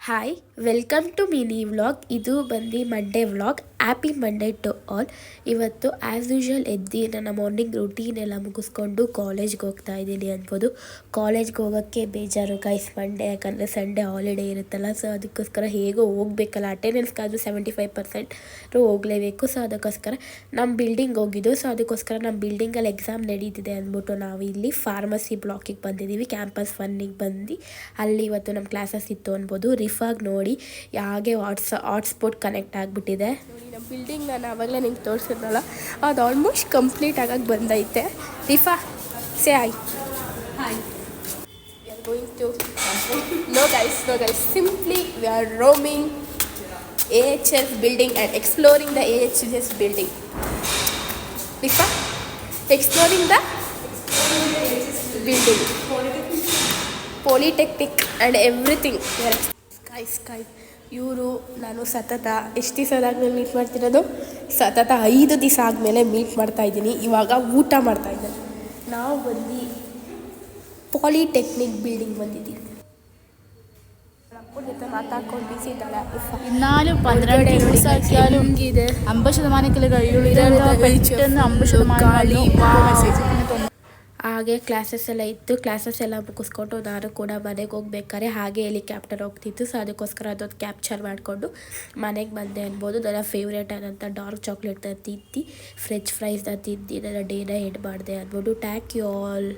Hi welcome to mini vlog. ಇದು ಬಂದು Monday vlog. Happy Monday to all. ಇವತ್ತು as usual ಎದ್ದು ನನ್ನ ಮಾರ್ನಿಂಗ್ ರೂಟೀನ್ ಎಲ್ಲ ಮುಗಿಸ್ಕೊಂಡು ಕಾಲೇಜ್ಗೆ ಹೋಗ್ತಾ ಇದ್ದೀನಿ ಅನ್ಬೋದು. ಕಾಲೇಜ್ಗೆ ಹೋಗೋಕ್ಕೆ ಬೇಜಾರು ಗೈಸ್ ಮಂಡೇ, ಯಾಕಂದರೆ ಸಂಡೇ ಹಾಲಿಡೇ ಇರುತ್ತಲ್ಲ. ಸೊ ಅದಕ್ಕೋಸ್ಕರ ಹೇಗೋ ಹೋಗ್ಬೇಕಲ್ಲ, ಅಟೆಂಡೆನ್ಸ್ಗಾದರೂ 75% ಹೋಗಲೇಬೇಕು. ಸೊ ಅದಕ್ಕೋಸ್ಕರ ನಮ್ಮ ಬಿಲ್ಡಿಂಗ್ ಹೋಗಿದ್ದು. ಸೊ ಅದಕ್ಕೋಸ್ಕರ ನಮ್ಮ ಬಿಲ್ಡಿಂಗಲ್ಲಿ ಎಕ್ಸಾಮ್ ನಡೀತಿದೆ ಅಂದ್ಬಿಟ್ಟು ನಾವು ಇಲ್ಲಿ ಫಾರ್ಮಸಿ ಬ್ಲಾಕಿಗೆ ಬಂದಿದ್ದೀವಿ. ಕ್ಯಾಂಪಸ್ 1ಗೆ ಬಂದು ಅಲ್ಲಿ ಇವತ್ತು ನಮ್ಮ ಕ್ಲಾಸಸ್ ಇತ್ತು ಅನ್ಬೋದು. ರಿಫಾಗಿ ನೋಡಿ ಹಾಗೆ ಹಾಟ್ಸ್ಪಾಟ್ ಕನೆಕ್ಟ್ ಆಗಿಬಿಟ್ಟಿದೆ. ನೋಡಿ ನಮ್ಮ ಬಿಲ್ಡಿಂಗ್ ನಾನು ಆವಾಗಲೇ ನಿಮ್ಗೆ ತೋರಿಸಿದ್ನಲ್ಲ, ಅದು ಆಲ್ಮೋಸ್ಟ್ ಕಂಪ್ಲೀಟ್ ಆಗಿ ಬಂದೈತೆ. Rifa say hi. Hi. We are going to know guys simply we are roaming AHS building and exploring the AHS building. Rifa, exploring the building, Polytechnic and everything. Sky. ಇವರು ನಾನು ಸತತ ಎಷ್ಟು ದಿವಸದಾದ್ಮೇಲೆ ಮೀಟ್ ಮಾಡ್ತಿರೋದು, ಸತತ 5 ದಿವಸ ಆದಮೇಲೆ ಮೀಟ್ ಮಾಡ್ತಾಯಿದ್ದೀನಿ. ಇವಾಗ ಊಟ ಮಾಡ್ತಾಯಿದ್ದೀನಿ. ನಾವು ಬಂದು ಪಾಲಿಟೆಕ್ನಿಕ್ ಬಿಲ್ಡಿಂಗ್ ಬಂದಿದ್ದೀವಿ. മാതാക്കൊണ്ട് ബിസി ഇതാണ്. എന്നാലും 12 ദിവസം ആക്കിയാലും 50% പെട്ടെന്ന് 50% ಹಾಗೆ ಕ್ಲಾಸಸ್ ಎಲ್ಲ ಇತ್ತು. ಕ್ಲಾಸಸ್ ಎಲ್ಲ ಮುಗಿಸ್ಕೊಂಡು ನಾನು ಕೂಡ ಮನೆಗೆ ಹೋಗ್ಬೇಕಾದ್ರೆ ಹಾಗೆ ಹೆಲಿಕಾಪ್ಟರ್ ಹೋಗ್ತಿತ್ತು. ಸೊ ಅದಕ್ಕೋಸ್ಕರ ಅದೊಂದು ಕ್ಯಾಪ್ಚರ್ ಮಾಡಿಕೊಂಡು ಮನೆಗೆ ಬಂದೆ ಅನ್ಬೋದು. ನನ್ನ ಫೇವ್ರೇಟ್ ಆದಂಥ ಡಾರ್ಕ್ ಚಾಕ್ಲೇಟ್ನ ತಿಂದು ಫ್ರೆಂಚ್ ಫ್ರೈಸ್ನ ತಿಂದು ನನ್ನ ಡೇನ ಎಂಡ್ ಮಾಡಿದೆ ಅನ್ಬೋದು. Thank you all.